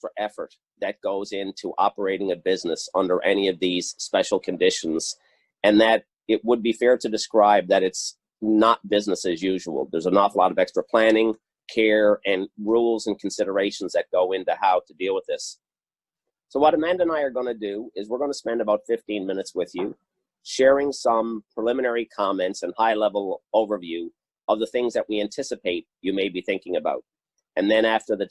extra effort that goes into operating a business under any of these special conditions, and that it would be fair to describe that it's not business as usual. There's an awful lot of extra planning, care, and rules and considerations that go into how to deal with this. So what Amanda and I are going to do is we're going to spend about 15 minutes with you, sharing some preliminary comments and high-level overview of the things that we anticipate you may be thinking about. And then after the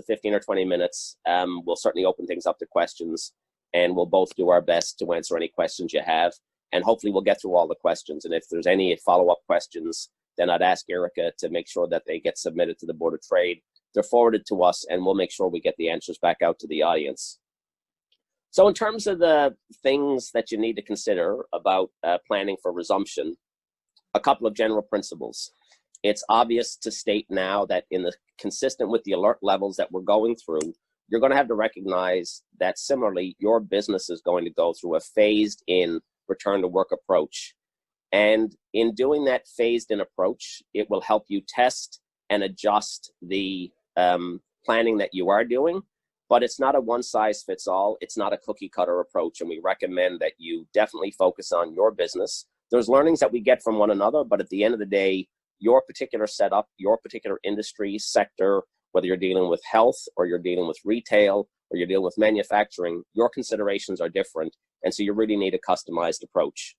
15 or 20 minutes, we'll certainly open things up to questions, and we'll both do our best to answer any questions you have. And hopefully we'll get through all the questions. And if there's any follow-up questions, then I'd ask Erika to make sure that they get submitted to the Board of Trade. They're forwarded to us, and we'll make sure we get the answers back out to the audience. So in terms of the things that you need to consider about planning for resumption, a couple of general principles. It's obvious to state now that consistent with the alert levels that we're going through, you're going to have to recognize that similarly, your business is going to go through a phased-in return to work approach. And in doing that phased-in approach, it will help you test and adjust the planning that you are doing. But it's not a one-size-fits-all. It's not a cookie-cutter approach, and we recommend that you definitely focus on your business. There's learnings that we get from one another, but at the end of the day, your particular setup, your particular industry, sector, whether you're dealing with health or you're dealing with retail or you're dealing with manufacturing, your considerations are different, and so you really need a customized approach.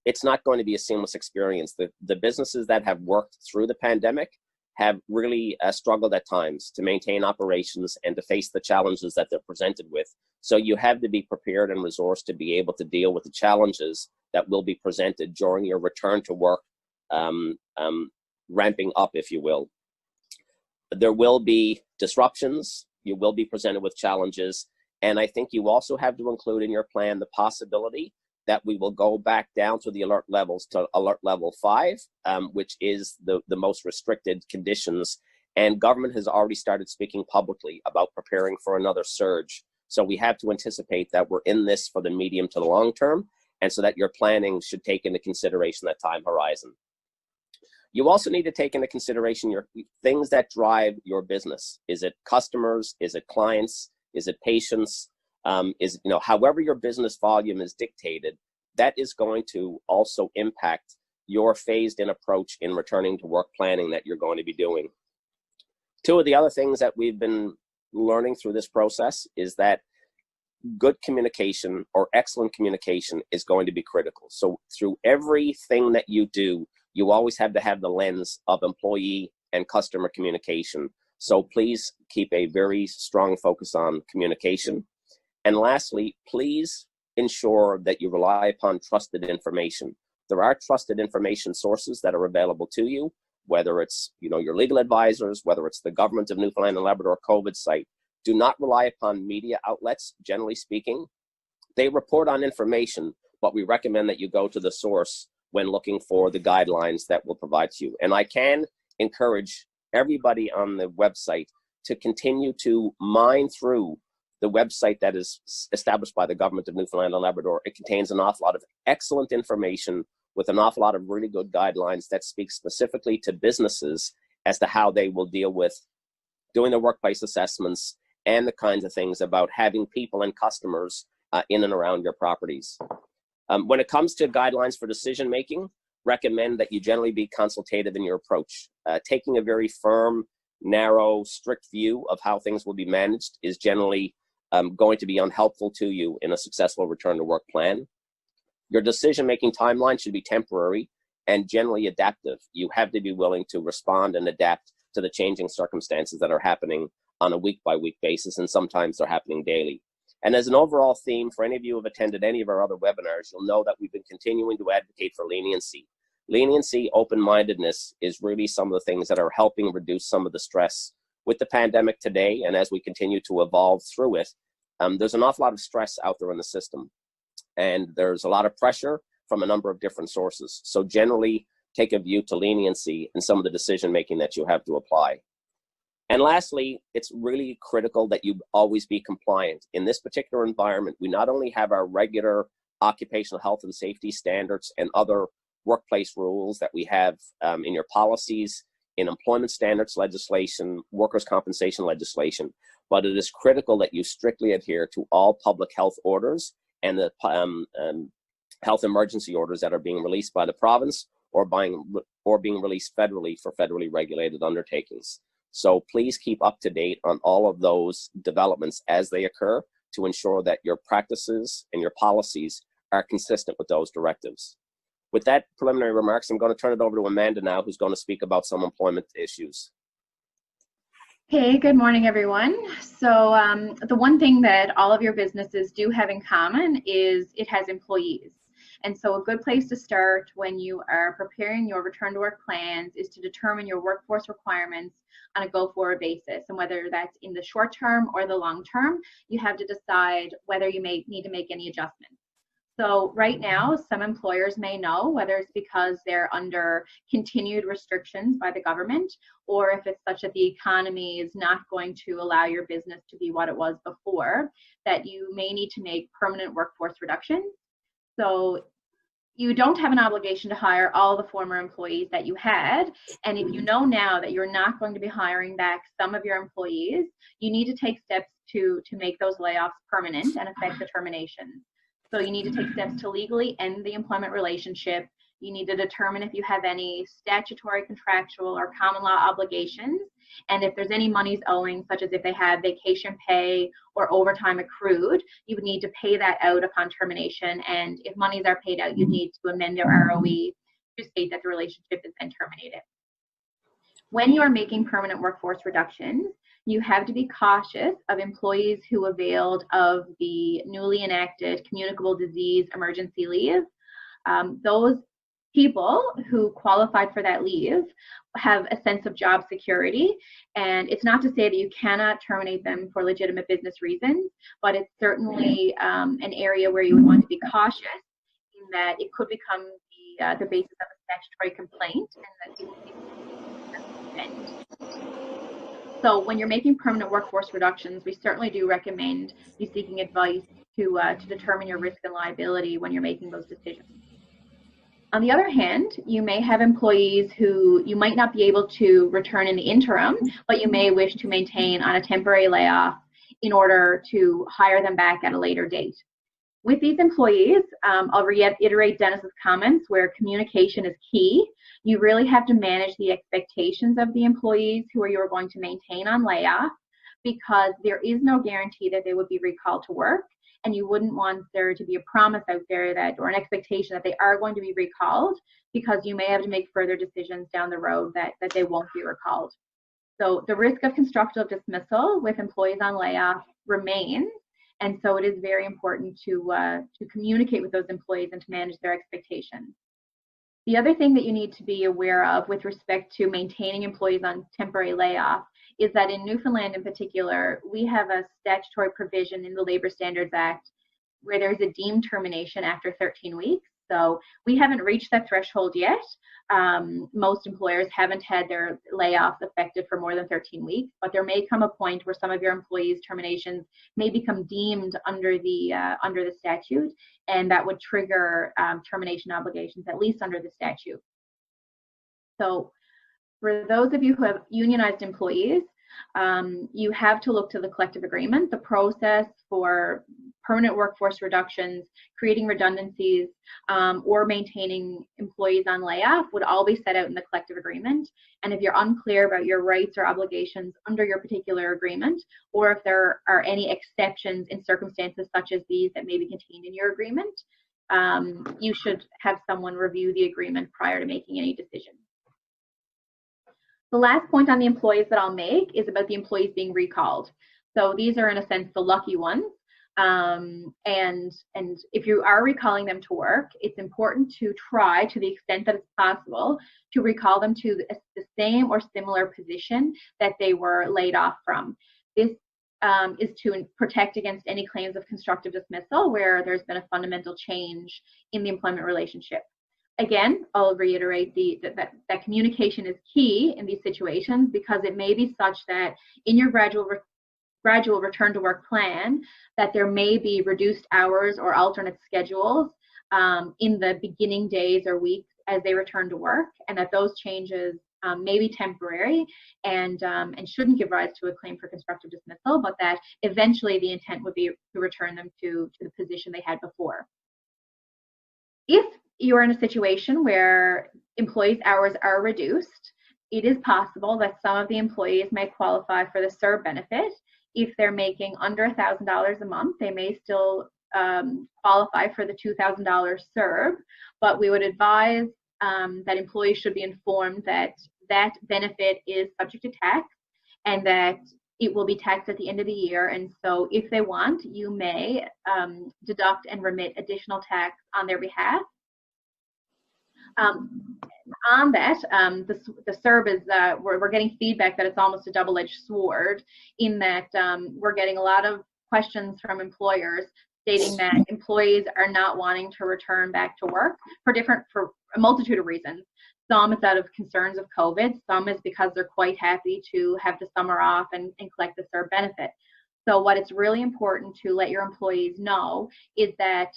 It's not going to be a seamless experience. The businesses that have worked through the pandemic have really struggled at times to maintain operations and to face the challenges that they're presented with. So you have to be prepared and resourced to be able to deal with the challenges that will be presented during your return to work, ramping up, if you will. There will be disruptions. You will be presented with challenges. And I think you also have to include in your plan the possibility that we will go back down to the alert levels to alert level 5, which is the most restricted conditions. And government has already started speaking publicly about preparing for another surge. So we have to anticipate that we're in this for the medium to the long term, and so that your planning should take into consideration that time horizon. You also need to take into consideration your things that drive your business. Is it customers? Is it clients? Is it patients? However your business volume is dictated, that is going to also impact your phased-in approach in returning to work planning that you're going to be doing. Two of the other things that we've been learning through this process is that good communication or excellent communication is going to be critical. So through everything that you do, you always have to have the lens of employee and customer communication. So please keep a very strong focus on communication. And lastly, please ensure that you rely upon trusted information. There are trusted information sources that are available to you, whether it's your legal advisors, whether it's the government of Newfoundland and Labrador COVID site. Do not rely upon media outlets, generally speaking. They report on information, but we recommend that you go to the source when looking for the guidelines that will provide to you. And I can encourage everybody on the website to continue to mine through the website that is established by the government of Newfoundland and Labrador. It contains an awful lot of excellent information with an awful lot of really good guidelines that speak specifically to businesses as to how they will deal with doing the workplace assessments and the kinds of things about having people and customers in and around your properties. When it comes to guidelines for decision-making, recommend that you generally be consultative in your approach. Taking a very firm, narrow, strict view of how things will be managed is generally going to be unhelpful to you in a successful return to work plan. Your decision-making timeline should be temporary and generally adaptive. You have to be willing to respond and adapt to the changing circumstances that are happening on a week-by-week basis, and sometimes they're happening daily. And as an overall theme, for any of you who have attended any of our other webinars, you'll know that we've been continuing to advocate for leniency. Leniency, open-mindedness is really some of the things that are helping reduce some of the stress. With the pandemic today, and as we continue to evolve through it, there's an awful lot of stress out there in the system. And there's a lot of pressure from a number of different sources. So generally, take a view to leniency in some of the decision-making that you have to apply. And lastly, it's really critical that you always be compliant. In this particular environment, we not only have our regular occupational health and safety standards and other workplace rules that we have in your policies, in employment standards legislation, workers' compensation legislation, but it is critical that you strictly adhere to all public health orders and the health emergency orders that are being released by the province or being released federally for federally regulated undertakings. So please keep up to date on all of those developments as they occur to ensure that your practices and your policies are consistent with those directives. With that preliminary remarks, I'm going to turn it over to Amanda now, who's going to speak about some employment issues. Hey, good morning, everyone. So the one thing that all of your businesses do have in common is it has employees. And so a good place to start when you are preparing your return to work plans is to determine your workforce requirements on a go-forward basis. And whether that's in the short term or the long term, you have to decide whether you may need to make any adjustments. So right now, some employers may know, whether it's because they're under continued restrictions by the government, or if it's such that the economy is not going to allow your business to be what it was before, that you may need to make permanent workforce reductions. So you don't have an obligation to hire all the former employees that you had. And if you know now that you're not going to be hiring back some of your employees, you need to take steps to make those layoffs permanent and affect the terminations. So you need to take steps to legally end the employment relationship. You need to determine if you have any statutory, contractual, or common law obligations. And if there's any monies owing, such as if they have vacation pay or overtime accrued, you would need to pay that out upon termination. And if monies are paid out, you need to amend your ROE to state that the relationship has been terminated. When you are making permanent workforce reductions, you have to be cautious of employees who availed of the newly enacted communicable disease emergency leave. Those people who qualified for that leave have a sense of job security, and it's not to say that you cannot terminate them for legitimate business reasons, but it's certainly an area where you would want to be cautious in that it could become the basis of a statutory complaint, and that so when you're making permanent workforce reductions, we certainly do recommend you seeking advice to determine your risk and liability when you're making those decisions. On the other hand, you may have employees who you might not be able to return in the interim, but you may wish to maintain on a temporary layoff in order to hire them back at a later date. With these employees, I'll reiterate Denis's comments where communication is key. You really have to manage the expectations of the employees who you're going to maintain on layoff, because there is no guarantee that they would be recalled to work, and you wouldn't want there to be a promise out there that, or an expectation that they are going to be recalled, because you may have to make further decisions down the road that they won't be recalled. So the risk of constructive dismissal with employees on layoff remains. And so it is very important to communicate with those employees and to manage their expectations. The other thing that you need to be aware of with respect to maintaining employees on temporary layoff is that in Newfoundland in particular, we have a statutory provision in the Labor Standards Act where there's a deemed termination after 13 weeks. So we haven't reached that threshold yet. Most employers haven't had their layoffs effective for more than 13 weeks, but there may come a point where some of your employees' terminations may become deemed under the statute, and that would trigger termination obligations, at least under the statute. So for those of you who have unionized employees, you have to look to the collective agreement. The process for permanent workforce reductions, creating redundancies, or maintaining employees on layoff would all be set out in the collective agreement. And if you're unclear about your rights or obligations under your particular agreement, or if there are any exceptions in circumstances such as these that may be contained in your agreement, you should have someone review the agreement prior to making any decisions. The last point on the employees that I'll make is about the employees being recalled. So these are, in a sense, the lucky ones. And if you are recalling them to work, it's important to try, to the extent that it's possible, to recall them to the same or similar position that they were laid off from. This is to protect against any claims of constructive dismissal where there's been a fundamental change in the employment relationship. Again, I'll reiterate that communication is key in these situations, because it may be such that in your gradual return to work plan that there may be reduced hours or alternate schedules in the beginning days or weeks as they return to work, and that those changes may be temporary and shouldn't give rise to a claim for constructive dismissal, but that eventually the intent would be to return them to the position they had before. If you're in a situation where employees' hours are reduced, it is possible that some of the employees may qualify for the CERB benefit. If they're making under $1,000 a month, they may still qualify for the $2,000 CERB, but we would advise that employees should be informed that that benefit is subject to tax and that it will be taxed at the end of the year. And so if they want, you may deduct and remit additional tax on their behalf. On that, the CERB is, we're getting feedback that it's almost a double-edged sword in that we're getting a lot of questions from employers stating that employees are not wanting to return back to work for a multitude of reasons. Some it's out of concerns of COVID, some is because they're quite happy to have the summer off and collect the CERB benefit. So what it's really important to let your employees know is that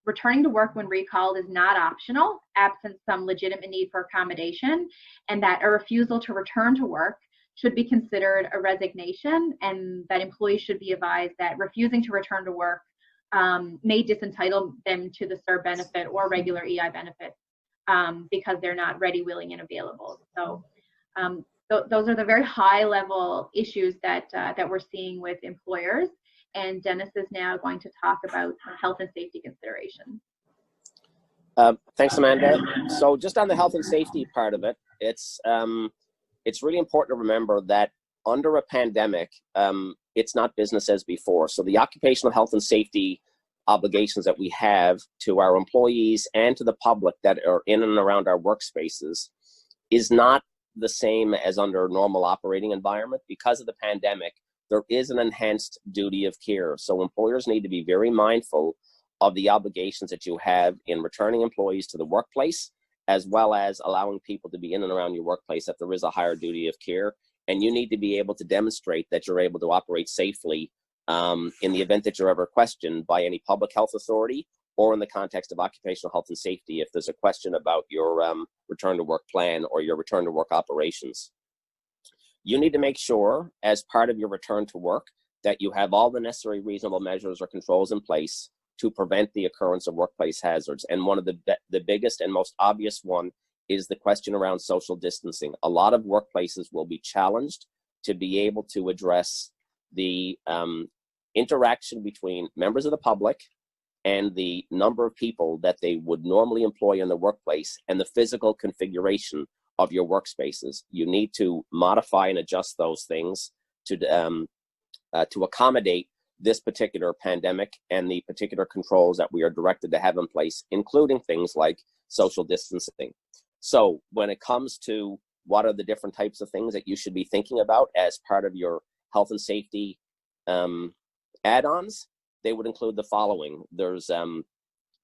returning to work when recalled is not optional, absent some legitimate need for accommodation, and that a refusal to return to work should be considered a resignation, and that employees should be advised that refusing to return to work may disentitle them to the CERB benefit or regular EI benefit because they're not ready, willing, and available. So those are the very high-level issues that we're seeing with employers. And Denis is now going to talk about health and safety considerations. Thanks, Amanda. So just on the health and safety part of it, it's really important to remember that under a pandemic, it's not business as before. So the occupational health and safety obligations that we have to our employees and to the public that are in and around our workspaces is not the same as under a normal operating environment. Because of the pandemic, there is an enhanced duty of care. So employers need to be very mindful of the obligations that you have in returning employees to the workplace, as well as allowing people to be in and around your workplace, that there is a higher duty of care. And you need to be able to demonstrate that you're able to operate safely in the event that you're ever questioned by any public health authority or in the context of occupational health and safety if there's a question about your return to work plan or your return to work operations. You need to make sure, as part of your return to work, that you have all the necessary reasonable measures or controls in place to prevent the occurrence of workplace hazards. And one of the biggest and most obvious one is the question around social distancing. A lot of workplaces will be challenged to be able to address the interaction between members of the public and the number of people that they would normally employ in the workplace and the physical configuration of your workspaces. You need to modify and adjust those things to accommodate this particular pandemic and the particular controls that we are directed to have in place, including things like social distancing. So when it comes to what are the different types of things that you should be thinking about as part of your health and safety add-ons, they would include the following. There's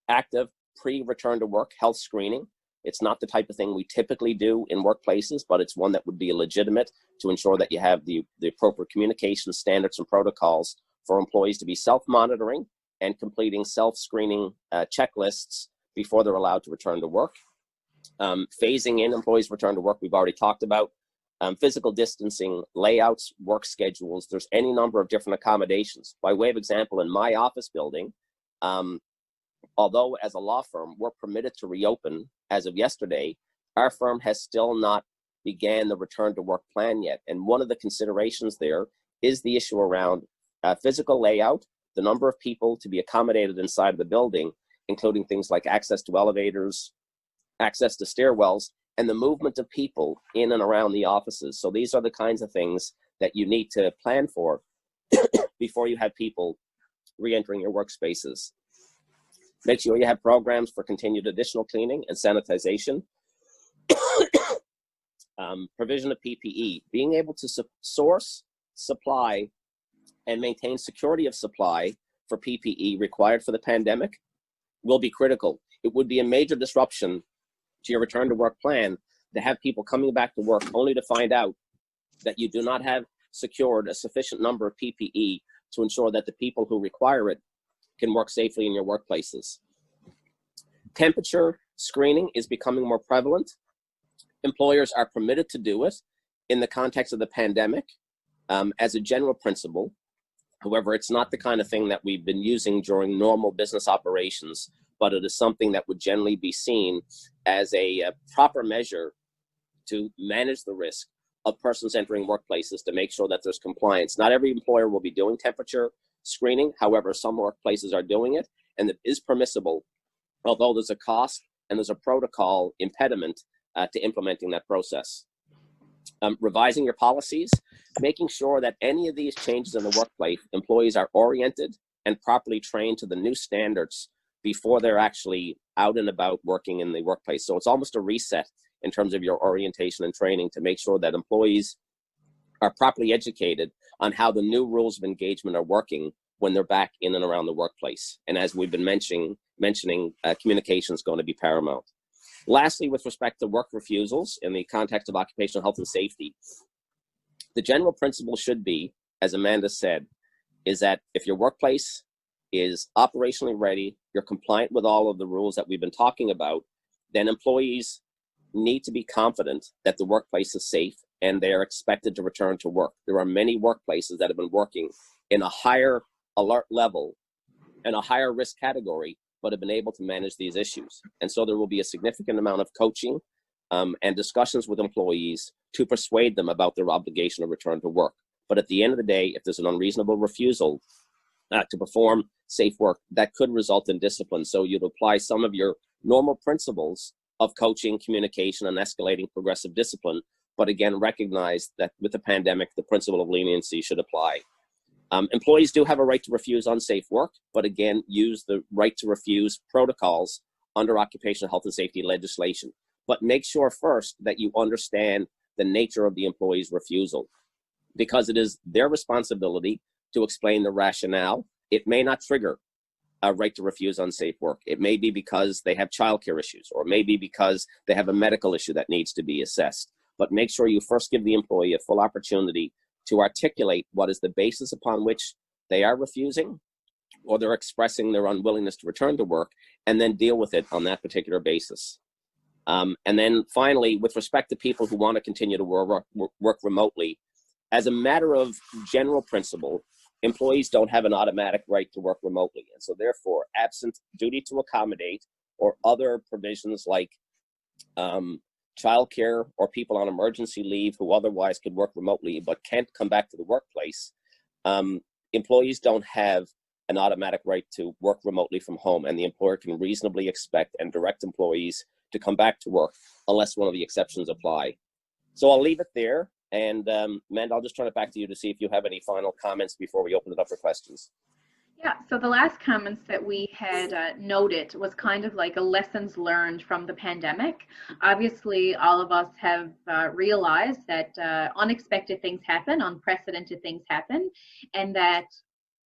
active pre-return to work health screening. It's not the type of thing we typically do in workplaces, but it's one that would be legitimate to ensure that you have the appropriate communication standards and protocols for employees to be self-monitoring and completing self-screening checklists before they're allowed to return to work. Phasing in employees' return to work, we've already talked about. Physical distancing, layouts, work schedules, there's any number of different accommodations. By way of example, in my office building, although as a law firm, we're permitted to reopen as of yesterday, our firm has still not began the return to work plan yet. And one of the considerations there is the issue around physical layout, the number of people to be accommodated inside of the building, including things like access to elevators, access to stairwells, and the movement of people in and around the offices. So these are the kinds of things that you need to plan for before you have people re-entering your workspaces. Make sure you have programs for continued additional cleaning and sanitization. Provision of PPE. Being able to source, supply, and maintain security of supply for PPE required for the pandemic will be critical. It would be a major disruption to your return to work plan to have people coming back to work only to find out that you do not have secured a sufficient number of PPE to ensure that the people who require it can work safely in your workplaces. Temperature screening is becoming more prevalent. Employers are permitted to do it in the context of the pandemic as a general principle. However, it's not the kind of thing that we've been using during normal business operations, but it is something that would generally be seen as a proper measure to manage the risk of persons entering workplaces to make sure that there's compliance. Not every employer will be doing temperature screening. However, some workplaces are doing it, and it is permissible, although there's a cost and there's a protocol impediment to implementing that process. Revising your policies, making sure that any of these changes in the workplace, employees are oriented and properly trained to the new standards before they're actually out and about working in the workplace. So it's almost a reset in terms of your orientation and training to make sure that employees are properly educated on how the new rules of engagement are working when they're back in and around the workplace. And as we've been mentioning, communication is going to be paramount. Lastly, with respect to work refusals in the context of occupational health and safety, the general principle should be, as Amanda said, is that if your workplace is operationally ready, you're compliant with all of the rules that we've been talking about, then employees need to be confident that the workplace is safe and they are expected to return to work. There are many workplaces that have been working in a higher alert level and a higher risk category, but have been able to manage these issues. And so there will be a significant amount of coaching and discussions with employees to persuade them about their obligation to return to work. But at the end of the day, if there's an unreasonable refusal to perform safe work, that could result in discipline. So you'd apply some of your normal principles of coaching, communication, and escalating progressive discipline, but again, recognize that with the pandemic, the principle of leniency should apply. Employees do have a right to refuse unsafe work, but again, use the right to refuse protocols under occupational health and safety legislation. But make sure first that you understand the nature of the employee's refusal, because it is their responsibility to explain the rationale. It may not trigger a right to refuse unsafe work. It may be because they have childcare issues, or it may be because they have a medical issue that needs to be assessed. But make sure you first give the employee a full opportunity to articulate what is the basis upon which they are refusing or they're expressing their unwillingness to return to work, and then deal with it on that particular basis. And then finally, with respect to people who want to continue to work remotely, as a matter of general principle, employees don't have an automatic right to work remotely. And so therefore, absent duty to accommodate or other provisions like childcare or people on emergency leave who otherwise could work remotely but can't come back to the workplace, employees don't have an automatic right to work remotely from home, and the employer can reasonably expect and direct employees to come back to work unless one of the exceptions apply. So I'll leave it there, and Amanda, I'll just turn it back to you to see if you have any final comments before we open it up for questions. Yeah, so the last comments that we had noted was kind of like a lessons learned from the pandemic. Obviously, all of us have realized that unexpected things happen, unprecedented things happen, and that,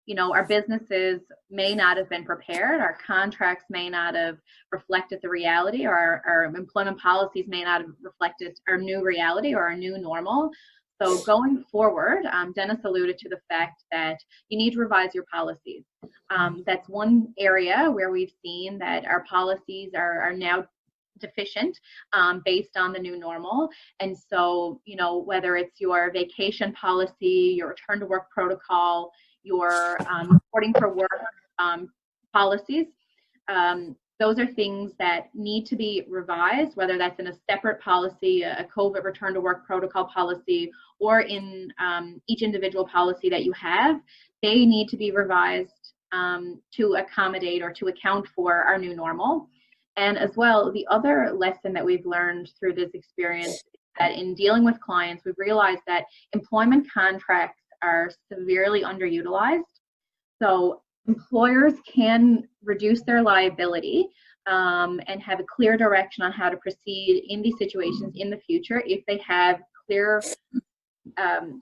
you know, our businesses may not have been prepared, our contracts may not have reflected the reality, or our employment policies may not have reflected our new reality or our new normal. So going forward, Denis alluded to the fact that you need to revise your policies. That's one area where we've seen that our policies are now deficient based on the new normal. And so, you know, whether it's your vacation policy, your return to work protocol, your reporting for work policies, those are things that need to be revised, whether that's in a separate policy, a COVID return to work protocol policy, or in each individual policy that you have. They need to be revised to accommodate or to account for our new normal. And as well, the other lesson that we've learned through this experience is that in dealing with clients, we've realized that employment contracts are severely underutilized. So employers can reduce their liability and have a clear direction on how to proceed in these situations in the future if they have clear,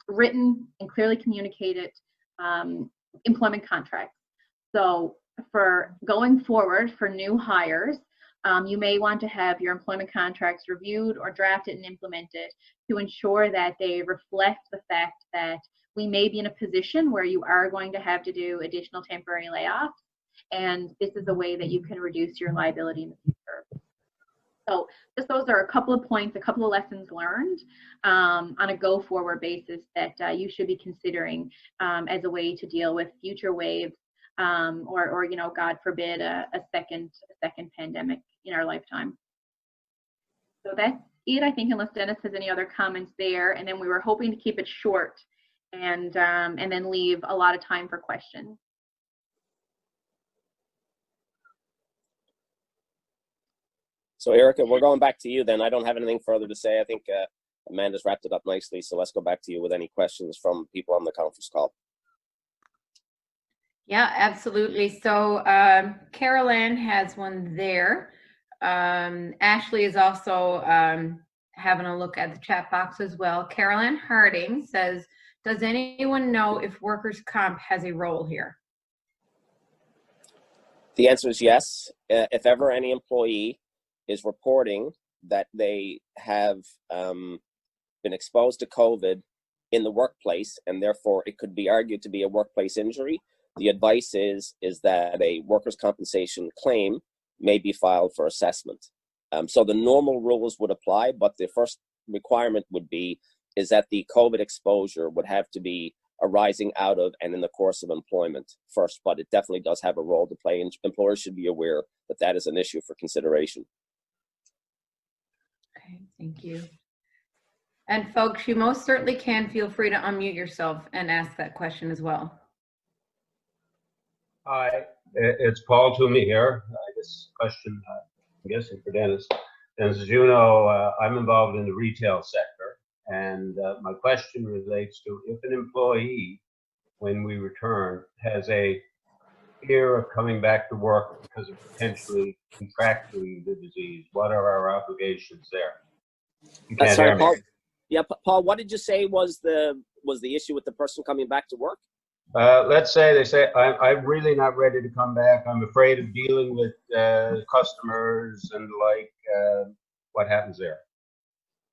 written and clearly communicated employment contracts. So for going forward for new hires, you may want to have your employment contracts reviewed or drafted and implemented to ensure that they reflect the fact that we may be in a position where you are going to have to do additional temporary layoffs, and this is a way that you can reduce your liability in the future. So just those are a couple of points, a couple of lessons learned on a go-forward basis that you should be considering as a way to deal with future waves or you know, God forbid, a second pandemic in our lifetime. So that's it, I think, unless Dennis has any other comments there. And then we were hoping to keep it short and then leave a lot of time for questions. So Erika, we're going back to you then. I don't have anything further to say. I think Amanda's wrapped it up nicely. So let's go back to you with any questions from people on the conference call. Yeah, absolutely. So Carol Ann has one there. Ashley is also having a look at the chat box as well. Carol Ann Harding says, does anyone know if workers' comp has a role here? The answer is yes. If ever any employee is reporting that they have been exposed to COVID in the workplace, and therefore it could be argued to be a workplace injury, the advice is that a workers' compensation claim may be filed for assessment. So the normal rules would apply, but the first requirement would be is that the COVID exposure would have to be arising out of and in the course of employment first, but it definitely does have a role to play, and employers should be aware that that is an issue for consideration. Okay, thank you. And folks, you most certainly can feel free to unmute yourself and ask that question as well. Hi, it's Paul Toomey here. This question, I'm guessing for Dennis. As you know, I'm involved in the retail sector, and my question relates to if an employee, when we return, has a fear of coming back to work because of potentially contracting the disease, what are our obligations there? You can't Sorry, hear me. Paul. Yeah, Paul, what did you say was the issue with the person coming back to work? Let's say they say, I'm really not ready to come back. I'm afraid of dealing with customers and what happens there?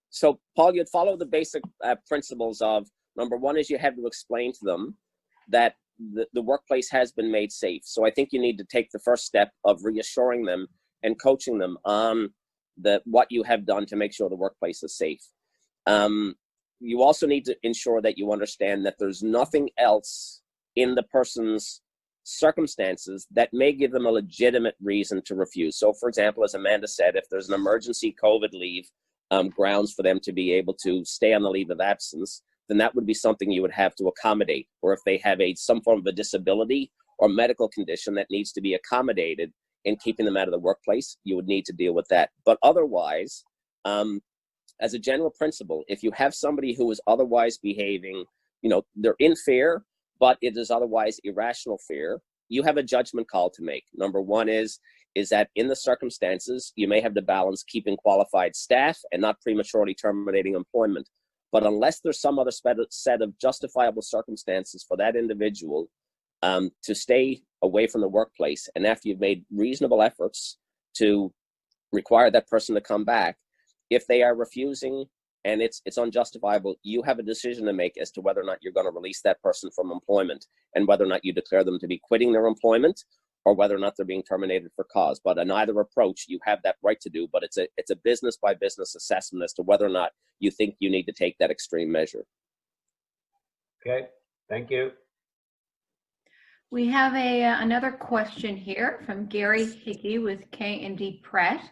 So, Paul, you'd follow the basic principles of, number one is you have to explain to them that the workplace has been made safe. So I think you need to take the first step of reassuring them and coaching them on what you have done to make sure the workplace is safe. You also need to ensure that you understand that there's nothing else in the person's circumstances that may give them a legitimate reason to refuse. So, for example, as Amanda said, if there's an emergency COVID leave grounds for them to be able to stay on the leave of absence, then that would be something you would have to accommodate. Or if they have some form of a disability or medical condition that needs to be accommodated in keeping them out of the workplace, you would need to deal with that. But otherwise, as a general principle, if you have somebody who is otherwise behaving, they're in fear, but it is otherwise irrational fear, you have a judgment call to make. Number one is that in the circumstances, you may have to balance keeping qualified staff and not prematurely terminating employment. But unless there's some other set of justifiable circumstances for that individual to stay away from the workplace, and after you've made reasonable efforts to require that person to come back, if they are refusing and it's unjustifiable, you have a decision to make as to whether or not you're going to release that person from employment and whether or not you declare them to be quitting their employment or whether or not they're being terminated for cause. But in either approach, you have that right to do, but it's a business by business assessment as to whether or not you think you need to take that extreme measure. Okay, thank you. We have another question here from Gary Hickey with K&D Pratt.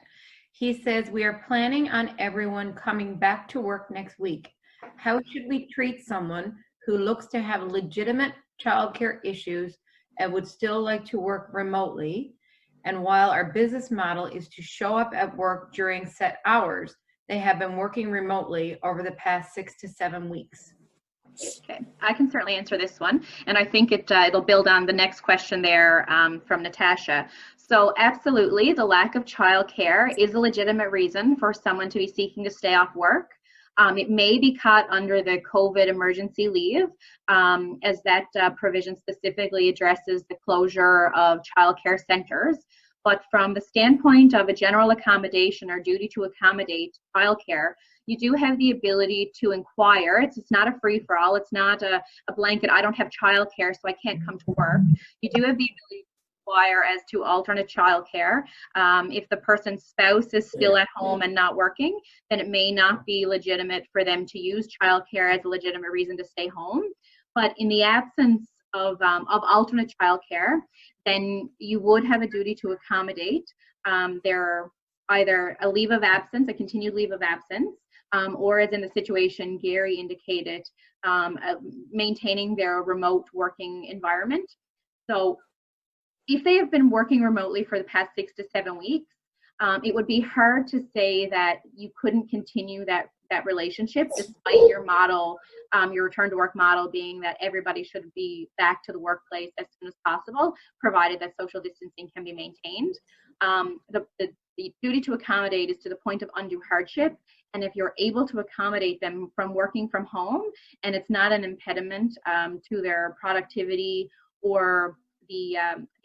He says, we are planning on everyone coming back to work next week. How should we treat someone who looks to have legitimate childcare issues and would still like to work remotely? And while our business model is to show up at work during set hours, they have been working remotely over the past 6 to 7 weeks. Okay, I can certainly answer this one, and I think it'll build on the next question there from Natasha. So absolutely, the lack of childcare is a legitimate reason for someone to be seeking to stay off work. It may be caught under the COVID emergency leave, as that provision specifically addresses the closure of childcare centers. But from the standpoint of a general accommodation or duty to accommodate childcare, you do have the ability to inquire. It's not a free-for-all. It's not a blanket, I don't have childcare, so I can't come to work. You do have the ability inquire as to alternate childcare. If the person's spouse is still at home and not working, then it may not be legitimate for them to use childcare as a legitimate reason to stay home. But in the absence of alternate childcare, then you would have a duty to accommodate their either a leave of absence, a continued leave of absence, or as in the situation Gary indicated, maintaining their remote working environment. So if they have been working remotely for the past 6 to 7 weeks, it would be hard to say that you couldn't continue that relationship despite your model, your return to work model being that everybody should be back to the workplace as soon as possible, provided that social distancing can be maintained. The duty to accommodate is to the point of undue hardship. And if you're able to accommodate them from working from home and it's not an impediment to their productivity or the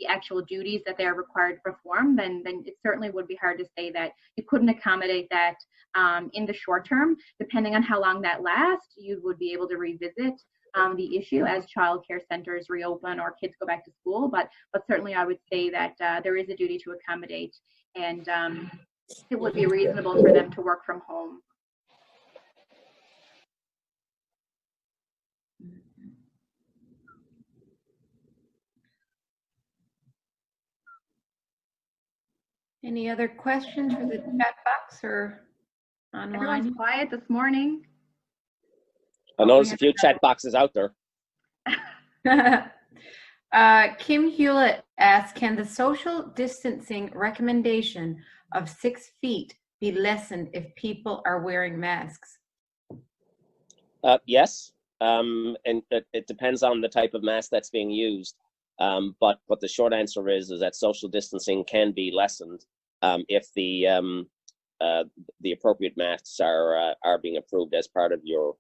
actual duties that they're required to perform, then it certainly would be hard to say that you couldn't accommodate that in the short term. Depending on how long that lasts, you would be able to revisit the issue as childcare centers reopen or kids go back to school. But certainly I would say that there is a duty to accommodate, and it would be reasonable for them to work from home. Any other questions for the chat box or online? Everyone's quiet this morning. I noticed a few chat boxes out there. Kim Hewlett asks, can the social distancing recommendation of 6 feet be lessened if people are wearing masks? Yes, and it depends on the type of mask that's being used. But the short answer is that social distancing can be lessened if the appropriate masks are being approved as part of your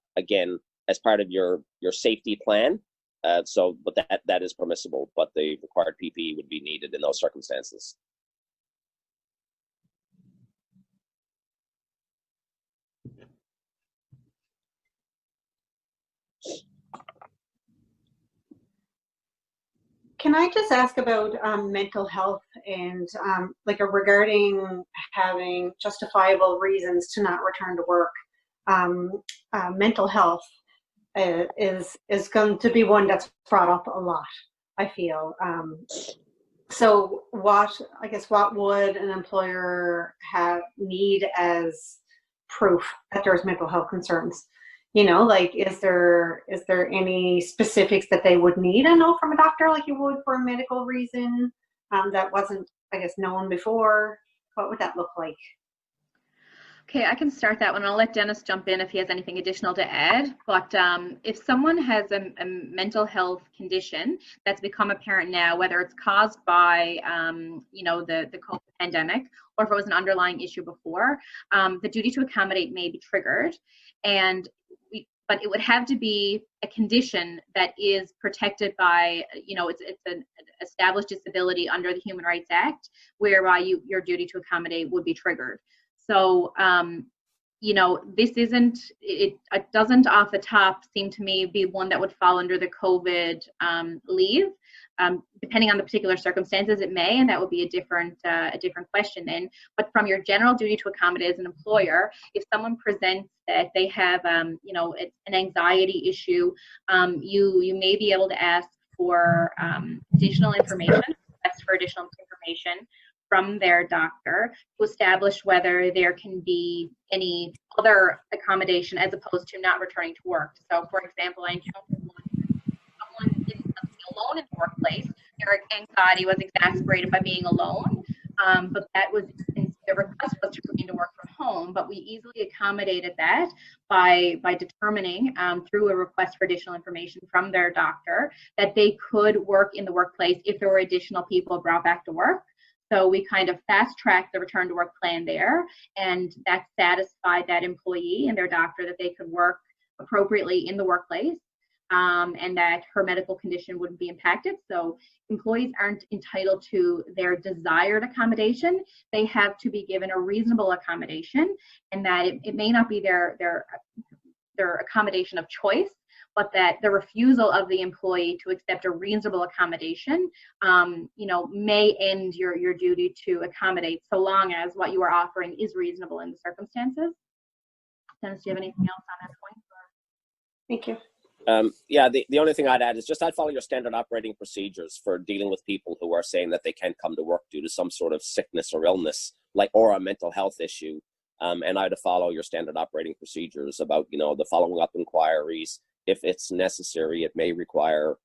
safety plan. But that is permissible, but the required PPE would be needed in those circumstances. Can I just ask about mental health and regarding having justifiable reasons to not return to work? Mental health is going to be one that's brought up a lot, I feel. So what would an employer need as proof that there's mental health concerns? Is there any specifics that they would need to know from a doctor like you would for a medical reason that wasn't, known before? What would that look like? Okay, I can start that one. I'll let Denis jump in if he has anything additional to add. But if someone has a mental health condition that's become apparent now, whether it's caused by, the COVID pandemic, or if it was an underlying issue before, the duty to accommodate may be triggered. But it would have to be a condition that is protected by, it's an established disability under the Human Rights Act, whereby your duty to accommodate would be triggered. So, this it doesn't off the top seem to me be one that would fall under the COVID leave. Depending on the particular circumstances, it may, and that would be a different question then. But from your general duty to accommodate as an employer, if someone presents that they have, an anxiety issue, you may be able to ask for additional information, from their doctor to establish whether there can be any other accommodation as opposed to not returning to work. So, for example, I encountered someone didn't be alone in the workplace. Their anxiety was exacerbated by being alone, but the request was to remain to work from home. But we easily accommodated that by determining through a request for additional information from their doctor that they could work in the workplace if there were additional people brought back to work. So we kind of fast-tracked the return to work plan there, and that satisfied that employee and their doctor that they could work appropriately in the workplace, and that her medical condition wouldn't be impacted. So employees aren't entitled to their desired accommodation. They have to be given a reasonable accommodation, and that it may not be their accommodation of choice, but that the refusal of the employee to accept a reasonable accommodation, may end your duty to accommodate, so long as what you are offering is reasonable in the circumstances. Dennis, do you have anything else on that point? Thank you. Yeah, the only thing I'd add is just I'd follow your standard operating procedures for dealing with people who are saying that they can't come to work due to some sort of sickness or illness, or a mental health issue. And I'd follow your standard operating procedures about, the following up inquiries. If it's necessary, it may require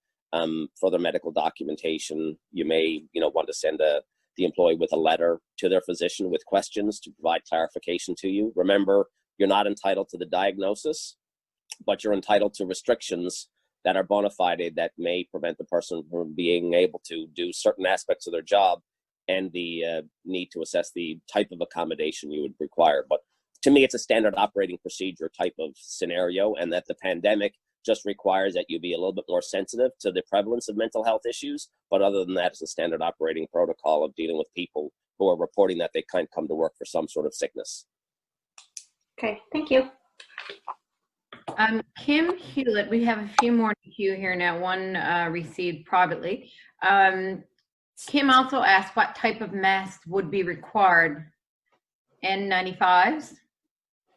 further medical documentation. You may, want to send the employee with a letter to their physician with questions to provide clarification to you. Remember, you're not entitled to the diagnosis, but you're entitled to restrictions that are bona fide that may prevent the person from being able to do certain aspects of their job, and the need to assess the type of accommodation you would require. But to me, it's a standard operating procedure type of scenario, and that the pandemic just requires that you be a little bit more sensitive to the prevalence of mental health issues. But other than that, it's a standard operating protocol of dealing with people who are reporting that they can't come to work for some sort of sickness. Okay, thank you. Kim Hewlett, we have a few more in queue here now. One received privately. Kim also asked what type of masks would be required. N95s?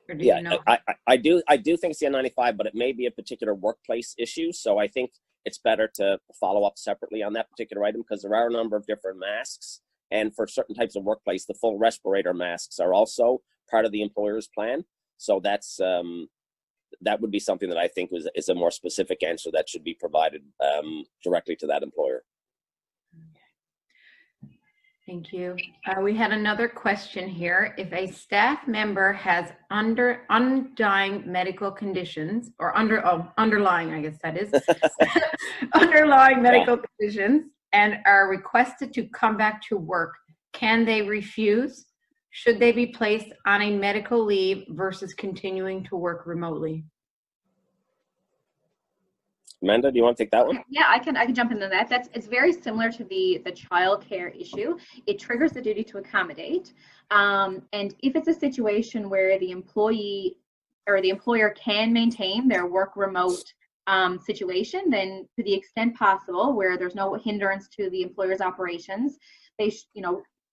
Or do Yeah, you know? I do think it's the N95, but it may be a particular workplace issue. So I think it's better to follow up separately on that particular item, because there are a number of different masks. And for certain types of workplace, the full respirator masks are also part of the employer's plan. So that's that would be something that I think is a more specific answer that should be provided directly to that employer. Thank you. We had another question here. If a staff member has underlying medical conditions, or underlying, I guess that is, underlying medical conditions, and are requested to come back to work, can they refuse? Should they be placed on a medical leave versus continuing to work remotely? Amanda, do you want to take that one? Yeah, I can jump into that. It's very similar to the child care issue. It triggers the duty to accommodate. And if it's a situation where the employee or the employer can maintain their work remote situation, then to the extent possible, where there's no hindrance to the employer's operations, they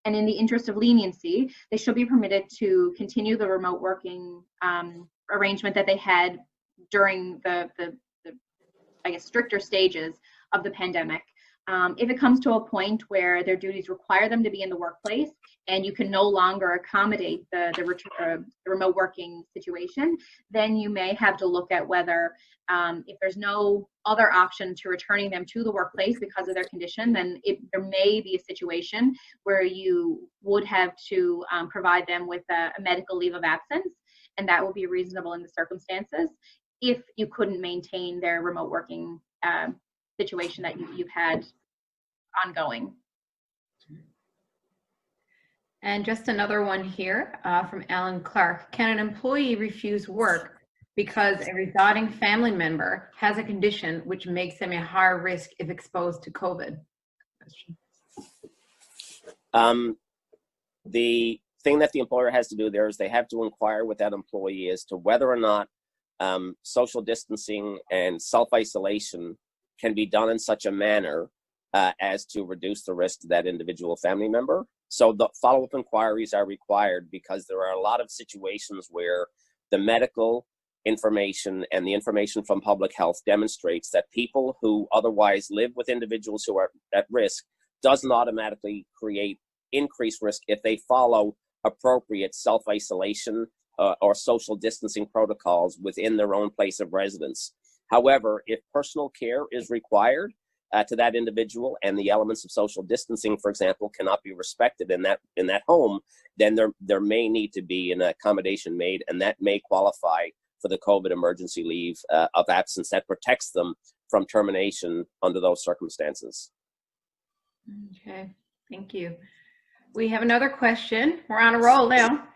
and in the interest of leniency, they should be permitted to continue the remote working arrangement that they had during the I guess, stricter stages of the pandemic. If it comes to a point where their duties require them to be in the workplace and you can no longer accommodate the remote working situation, then you may have to look at whether if there's no other option to returning them to the workplace because of their condition, then there may be a situation where you would have to provide them with a medical leave of absence, and that will be reasonable in the circumstances if you couldn't maintain their remote working situation that you've had ongoing. And just another one here from Alan Clark. Can an employee refuse work because a residing family member has a condition which makes them a higher risk if exposed to COVID? The thing that the employer has to do there is they have to inquire with that employee as to whether or not social distancing and self-isolation can be done in such a manner as to reduce the risk to that individual family member. So the follow-up inquiries are required because there are a lot of situations where the medical information and the information from public health demonstrates that people who otherwise live with individuals who are at risk doesn't automatically create increased risk if they follow appropriate self-isolation or social distancing protocols within their own place of residence. However, if personal care is required to that individual and the elements of social distancing, for example, cannot be respected in that home, then there may need to be an accommodation made, and that may qualify for the COVID emergency leave of absence that protects them from termination under those circumstances. Okay, thank you. We have another question. We're on a roll now.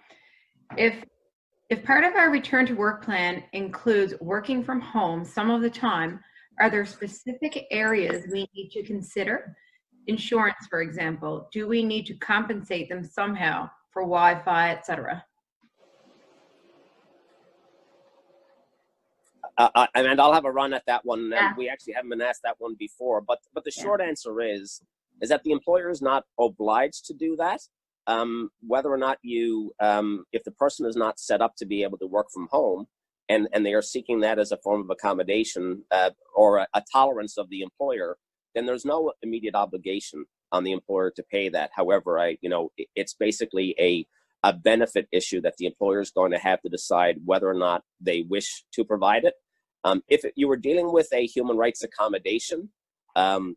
If part of our return to work plan includes working from home some of the time, are there specific areas we need to consider? Insurance, for example. Do we need to compensate them somehow for Wi-Fi, etc.? And I'll have a run at that one. Yeah. We actually haven't been asked that one before, but the short answer is that the employer is not obliged to do that. Whether or not you, if the person is not set up to be able to work from home, and they are seeking that as a form of accommodation or a tolerance of the employer, then there's no immediate obligation on the employer to pay that. However, it's basically a benefit issue that the employer is going to have to decide whether or not they wish to provide it. If you were dealing with a human rights accommodation, I'm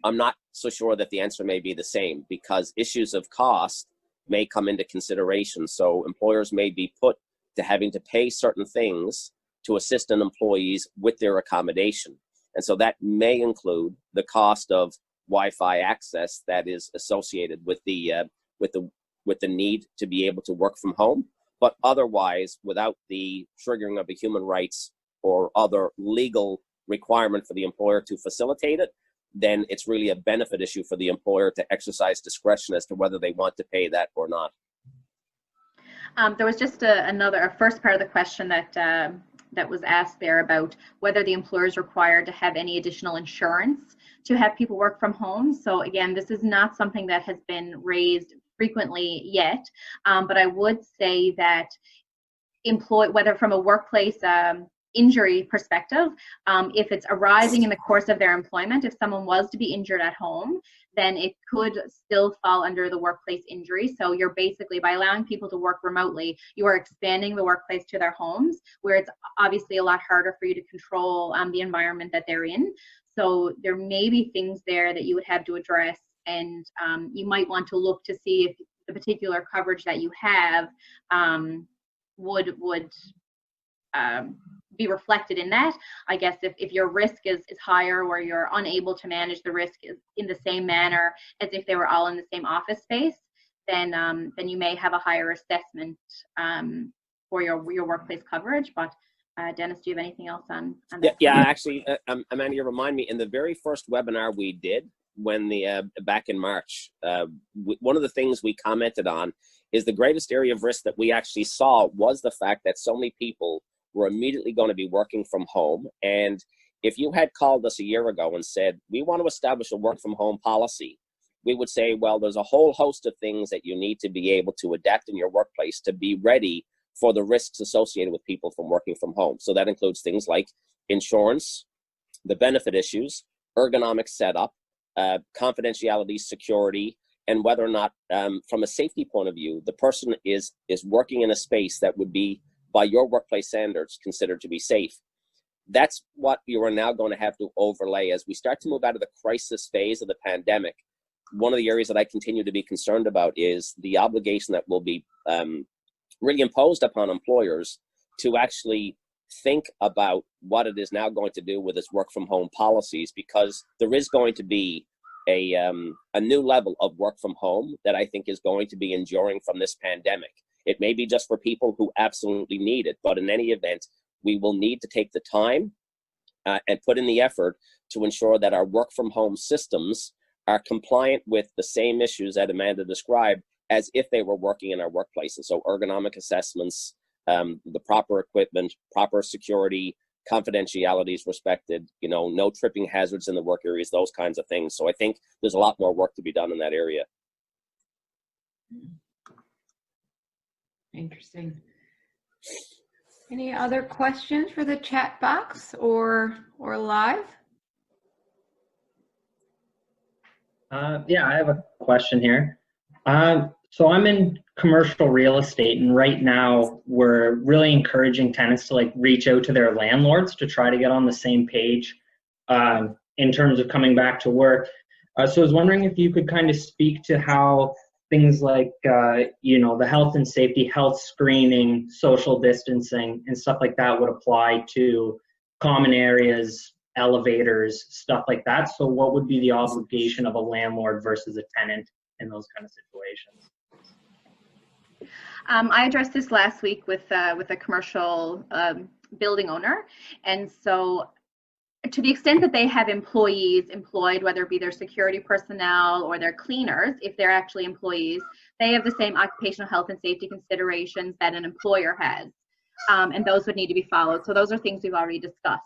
not so sure that the answer may be the same, because issues of cost may come into consideration. So employers may be put to having to pay certain things to assist an employees with their accommodation. And so that may include the cost of Wi-Fi access that is associated with the need to be able to work from home. But otherwise, without the triggering of the human rights or other legal requirement for the employer to facilitate it, then it's really a benefit issue for the employer to exercise discretion as to whether they want to pay that or not. There was just a first part of the question that was asked there about whether the employer is required to have any additional insurance to have people work from home. So again, this is not something that has been raised frequently yet, but I would say that whether from a workplace injury perspective, if it's arising in the course of their employment, if someone was to be injured at home, then it could still fall under the workplace injury. So you're basically, by allowing people to work remotely, you are expanding the workplace to their homes, where it's obviously a lot harder for you to control the environment that they're in. So there may be things there that you would have to address, and you might want to look to see if the particular coverage that you have would be reflected in that. I guess if your risk is higher, or you're unable to manage the risk in the same manner as if they were all in the same office space, then you may have a higher assessment for your workplace coverage. But Dennis, do you have anything else on that? Yeah, actually, Amanda, you remind me, in the very first webinar we did back in March, one of the things we commented on is the greatest area of risk that we actually saw was the fact that so many people were immediately going to be working from home. And if you had called us a year ago and said, we want to establish a work from home policy, we would say, well, there's a whole host of things that you need to be able to adapt in your workplace to be ready for the risks associated with people from working from home. So that includes things like insurance, the benefit issues, ergonomic setup, confidentiality, security, and whether or not, from a safety point of view, the person is working in a space that would be, by your workplace standards, considered to be safe. That's what you are now going to have to overlay as we start to move out of the crisis phase of the pandemic. One of the areas that I continue to be concerned about is the obligation that will be really imposed upon employers to actually think about what it is now going to do with its work from home policies, because there is going to be a new level of work from home that I think is going to be enduring from this pandemic. It may be just for people who absolutely need it, but in any event, we will need to take the time and put in the effort to ensure that our work from home systems are compliant with the same issues that Amanda described as if they were working in our workplaces. So ergonomic assessments, the proper equipment, proper security, confidentiality is respected, no tripping hazards in the work areas, those kinds of things. So I think there's a lot more work to be done in that area. Interesting. Any other questions for the chat box or live? Yeah, I have a question here. So I'm in commercial real estate, and right now we're really encouraging tenants to reach out to their landlords to try to get on the same page in terms of coming back to work. So I was wondering if you could kind of speak to how things like, the health and safety, health screening, social distancing, and stuff like that would apply to common areas, elevators, stuff like that. So what would be the obligation of a landlord versus a tenant in those kind of situations? I addressed this last week with a commercial building owner, and so to the extent that they have employees employed, whether it be their security personnel or their cleaners, if they're actually employees, they have the same occupational health and safety considerations that an employer has. and those would need to be followed. So those are things we've already discussed.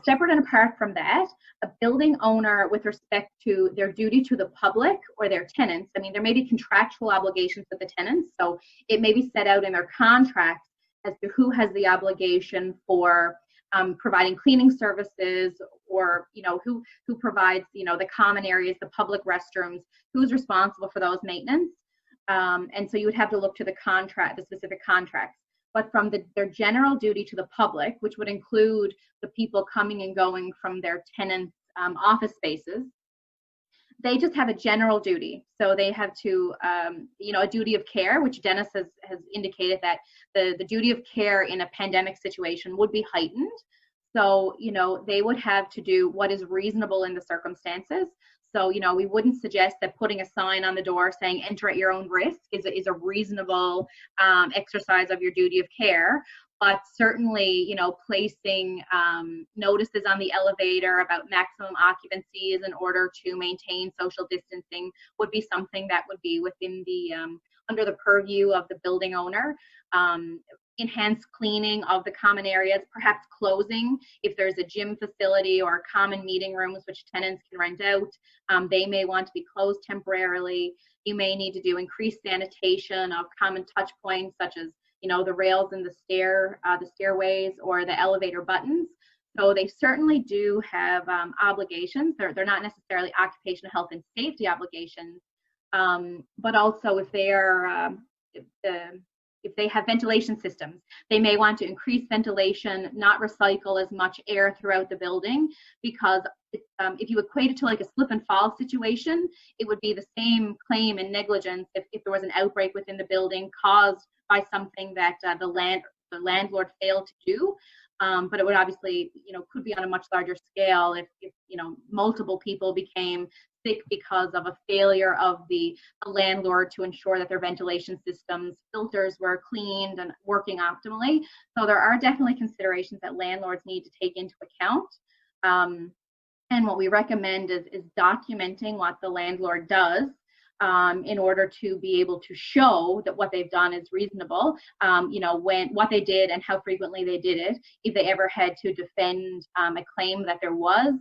Separate and apart from that, a building owner, with respect to their duty to the public or their tenants, I mean, there may be contractual obligations with the tenants, so it may be set out in their contract as to who has the obligation for providing cleaning services, or who provides the common areas, the public restrooms, who's responsible for those maintenance. And so you would have to look to the specific contracts. But from their general duty to the public, which would include the people coming and going from their tenants' office spaces, they just have a general duty. So they have to, a duty of care, which Denis has indicated that the duty of care in a pandemic situation would be heightened. So, they would have to do what is reasonable in the circumstances. So, we wouldn't suggest that putting a sign on the door saying enter at your own risk is a reasonable exercise of your duty of care. But certainly, placing notices on the elevator about maximum occupancies in order to maintain social distancing would be something that would be within the under the purview of the building owner. Enhanced cleaning of the common areas, perhaps closing if there's a gym facility or common meeting rooms which tenants can rent out. They may want to be closed temporarily. You may need to do increased sanitation of common touch points, such as the rails in the stairways or the elevator buttons. So they certainly do have obligations. They're not necessarily occupational health and safety obligations, but also if they are if they have ventilation systems, they may want to increase ventilation, not recycle as much air throughout the building, because if you equate it to like a slip and fall situation, it would be the same claim and negligence if there was an outbreak within the building caused by something that the landlord failed to do. But it would obviously, could be on a much larger scale if multiple people became sick because of a failure of the landlord to ensure that their ventilation systems, filters were cleaned and working optimally. So there are definitely considerations that landlords need to take into account. And what we recommend is documenting what the landlord does in order to be able to show that what they've done is reasonable, what they did and how frequently they did it, if they ever had to defend a claim that there was,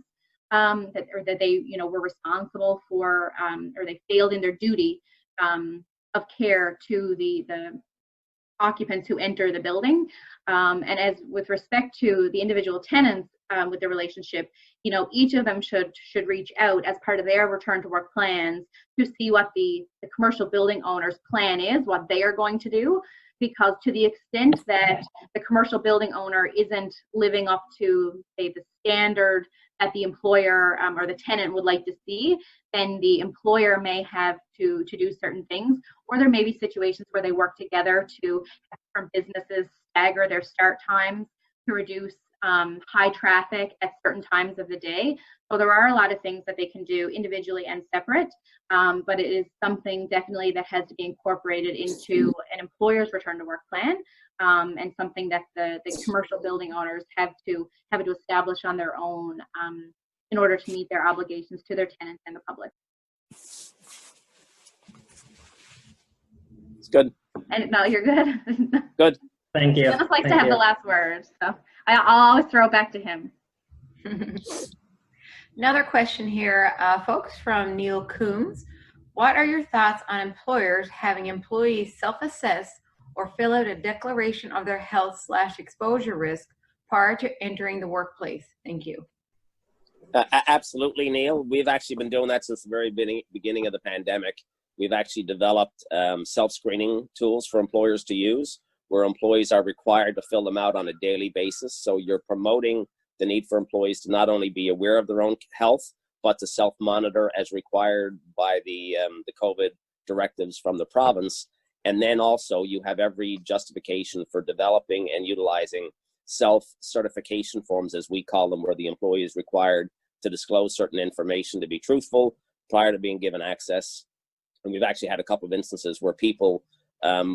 that they were responsible for, or they failed in their duty of care to the occupants who enter the building. And as with respect to the individual tenants with the relationship, each of them should reach out as part of their return to work plans to see what the commercial building owner's plan is, what they are going to do. Because to the extent that the commercial building owner isn't living up to, say, the standard that the employer or the tenant would like to see, then the employer may have to do certain things, or there may be situations where they work together to have different businesses stagger their start times to reduce high traffic at certain times of the day. So there are a lot of things that they can do individually and separate, but it is something definitely that has to be incorporated into an employer's return to work plan, and something that the commercial building owners have to establish on their own in order to meet their obligations to their tenants and the public. It's good. And no, you're good. Good. Thank you. Dennis likes to have the last word, so I'll always throw it back to him. Another question here, folks, from Neil Coombs. What are your thoughts on employers having employees self-assess or fill out a declaration of their health/exposure risk prior to entering the workplace? Thank you. Absolutely, Neil. We've actually been doing that since the very beginning of the pandemic. We've actually developed self-screening tools for employers to use, where employees are required to fill them out on a daily basis. So you're promoting the need for employees to not only be aware of their own health, but to self-monitor as required by the COVID directives from the province. And then also you have every justification for developing and utilizing self-certification forms, as we call them, where the employee is required to disclose certain information to be truthful prior to being given access. And we've actually had a couple of instances where people,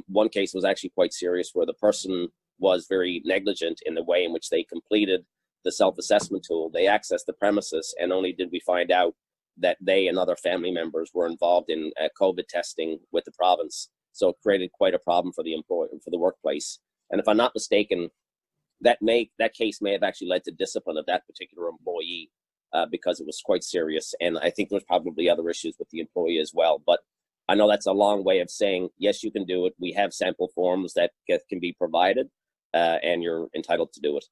one case was actually quite serious, where the person was very negligent in the way in which they completed the self-assessment tool. They accessed the premises, and only did we find out that they and other family members were involved in COVID testing with the province. So it created quite a problem for the employer, for the workplace. And if I'm not mistaken, that case may have actually led to discipline of that particular employee because it was quite serious. And I think there's probably other issues with the employee as well. But I know that's a long way of saying, yes, you can do it. We have sample forms that can be provided, and you're entitled to do it.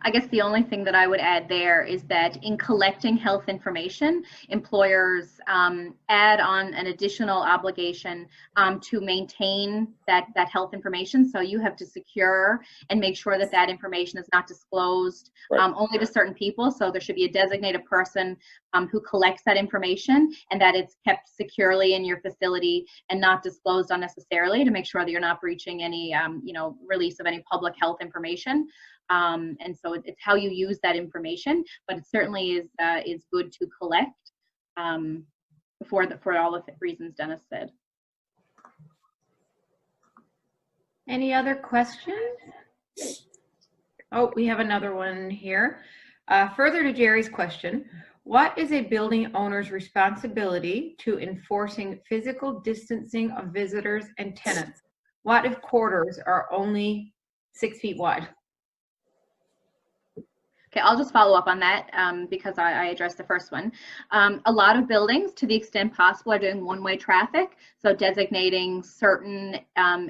I guess the only thing that I would add there is that in collecting health information, employers add on an additional obligation to maintain that health information. So you have to secure and make sure that that information is not disclosed only to certain people. So there should be a designated person who collects that information, and that it's kept securely in your facility and not disclosed unnecessarily, to make sure that you're not breaching any release of any public health information. And so it's how you use that information, but it certainly is good to collect for all the reasons Dennis said. Any other questions? Oh, we have another one here. Further to Jerry's question, what is a building owner's responsibility to enforcing physical distancing of visitors and tenants? What if corridors are only 6 feet wide? Okay, I'll just follow up on that because I addressed the first one. A lot of buildings, to the extent possible, are doing one-way traffic, so designating certain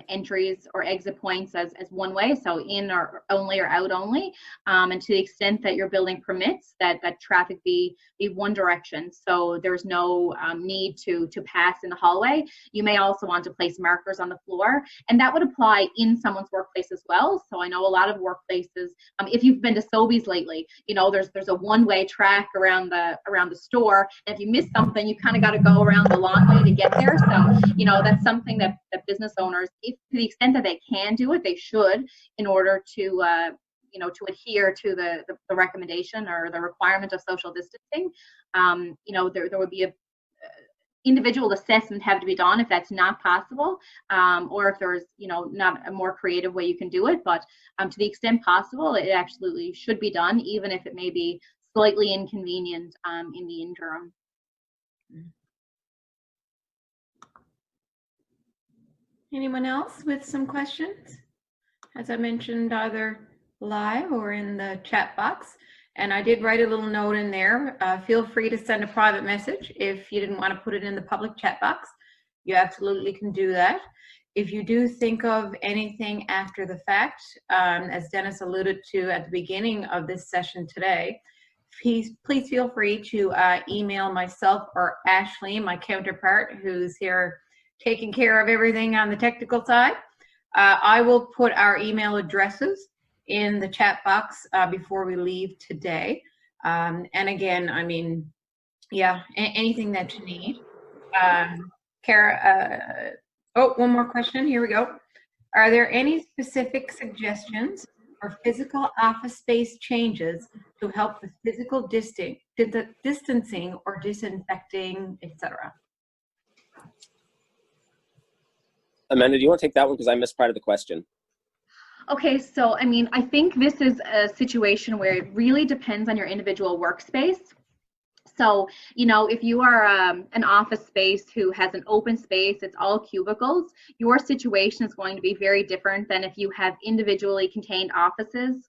entries or exit points as one-way, so in or only or out only, and to the extent that your building permits that traffic be one direction, so there's no need to pass in the hallway. You may also want to place markers on the floor, and that would apply in someone's workplace as well. So I know a lot of workplaces, if you've been to Sobeys lately, there's a one-way track around the store, and if you miss something, you kind of got to go around the long way to get there. So that's something that business owners, if to the extent that they can do it, they should, in order to to adhere to the recommendation or the requirement of social distancing. There would be a individual assessment have to be done if that's not possible, or if there's not a more creative way you can do it. But to the extent possible, it absolutely should be done, even if it may be slightly inconvenient in the interim. Anyone else with some questions? As I mentioned, either live or in the chat box. And I did write a little note in there. Feel free to send a private message if you didn't want to put it in the public chat box. You absolutely can do that. If you do think of anything after the fact, as Dennis alluded to at the beginning of this session today, please feel free to email myself or Ashley, my counterpart, who's here taking care of everything on the technical side. I will put our email addresses in the chat box before we leave today. And again, I mean, yeah, anything that you need. Kara, one more question. Here we go. Are there any specific suggestions for physical office space changes to help with physical distancing or disinfecting, etc.? Amanda, do you want to take that one, because I missed part of the question? Okay, so I mean, I think this is a situation where it really depends on your individual workspace. So, if you are an office space who has an open space, it's all cubicles, your situation is going to be very different than if you have individually contained offices,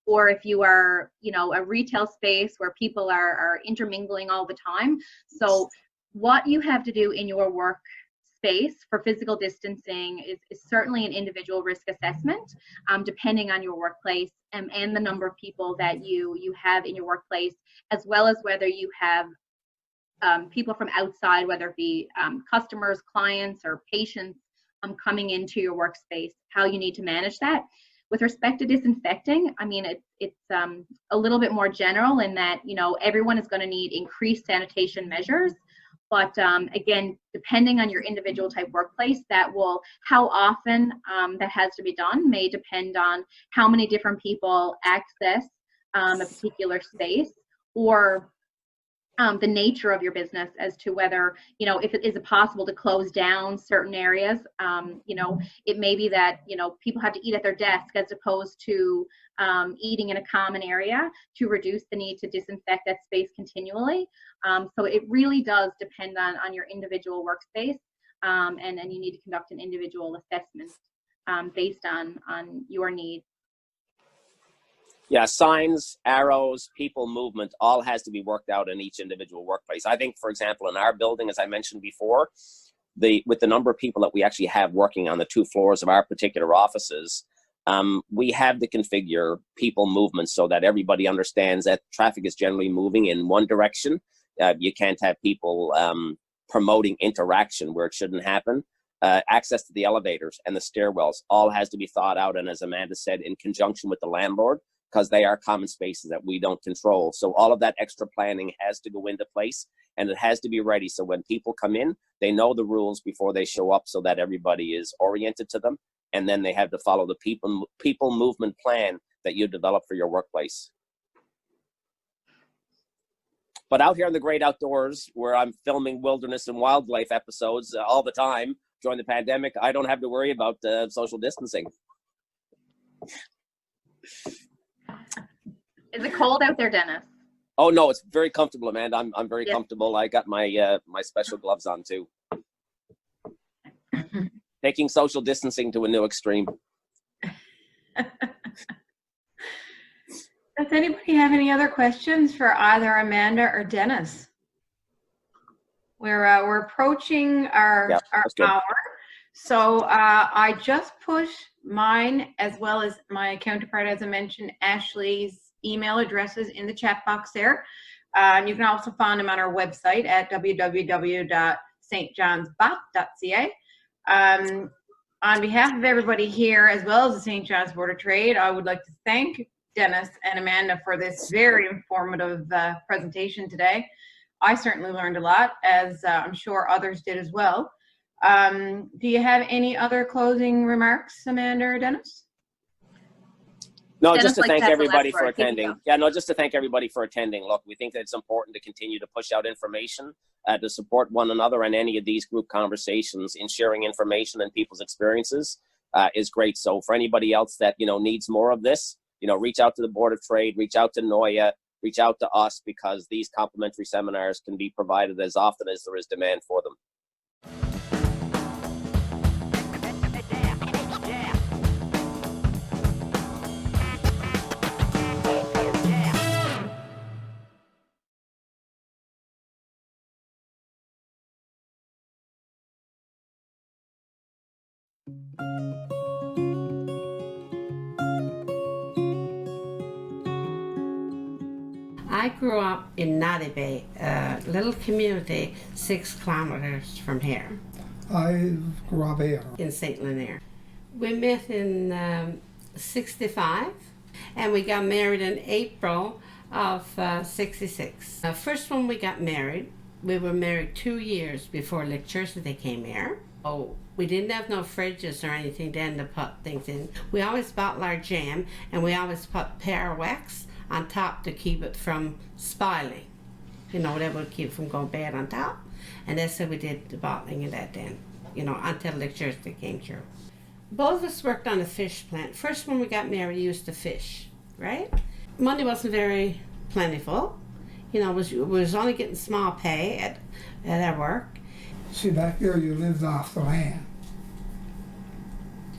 or if you are, a retail space where people are intermingling all the time. So what you have to do in your work space for physical distancing is certainly an individual risk assessment, depending on your workplace and the number of people that you have in your workplace, as well as whether you have people from outside, whether it be customers, clients, or patients coming into your workspace, how you need to manage that. With respect to disinfecting, I mean, it's a little bit more general in that, everyone is going to need increased sanitation measures. But again, depending on your individual type workplace, how often that has to be done may depend on how many different people access a particular space, or the nature of your business as to whether, if it is possible to close down certain areas. It may be that, people have to eat at their desk as opposed to eating in a common area, to reduce the need to disinfect that space continually. So it really does depend on your individual workspace, and you need to conduct an individual assessment based on your needs. Yeah, signs, arrows, people movement, all has to be worked out in each individual workplace. I think, for example, in our building, as I mentioned before, with the number of people that we actually have working on the 2 floors of our particular offices, we have to configure people movement so that everybody understands that traffic is generally moving in one direction. You can't have people promoting interaction where it shouldn't happen. Access to the elevators and the stairwells all has to be thought out, and as Amanda said, in conjunction with the landlord, because they are common spaces that we don't control. So all of that extra planning has to go into place, and it has to be ready. So when people come in, they know the rules before they show up so that everybody is oriented to them. And then they have to follow the people movement plan that you develop for your workplace. But out here in the great outdoors, where I'm filming wilderness and wildlife episodes all the time during the pandemic, I don't have to worry about social distancing. Is it cold out there, Dennis? Oh no, it's very comfortable, Amanda. I'm very comfortable. I got my my special gloves on too. Taking social distancing to a new extreme. Does anybody have any other questions for either Amanda or Dennis? We're approaching our hour. So I just pushed mine, as well as my counterpart, as I mentioned, Ashley's email addresses in the chat box there. You can also find them on our website at www.stjohnsbot.ca. On behalf of everybody here, as well as the St. John's Board of Trade, I would like to thank Dennis and Amanda for this very informative presentation today. I certainly learned a lot, as I'm sure others did as well. Do you have any other closing remarks, Amanda or Dennis? No, Dennis, just to thank everybody for word. attending. Yeah, no, just to thank everybody for attending. Look, we think that it's important to continue to push out information, to support one another, and any of these group conversations in sharing information and people's experiences is great. So for anybody else that, needs more of this, reach out to the Board of Trade, reach out to NOIA, reach out to us, because these complimentary seminars can be provided as often as there is demand for them. I grew up in Natty Bay, a little community 6 kilometers from here. I grew up here. In St. Lenaire. We met in 65 and we got married in April of 66. First when we got married, we were married 2 years before electricity came here. Oh, we didn't have no fridges or anything then to put things in. We always bottled our jam, and we always put pear wax on top to keep it from spoiling. That would keep it from going bad on top. And that's how we did the bottling of that then, until electricity came through. Both of us worked on a fish plant. First when we got married, we used to fish, right? Money wasn't very plentiful. We was only getting small pay at our work. See, back there you lived off the land.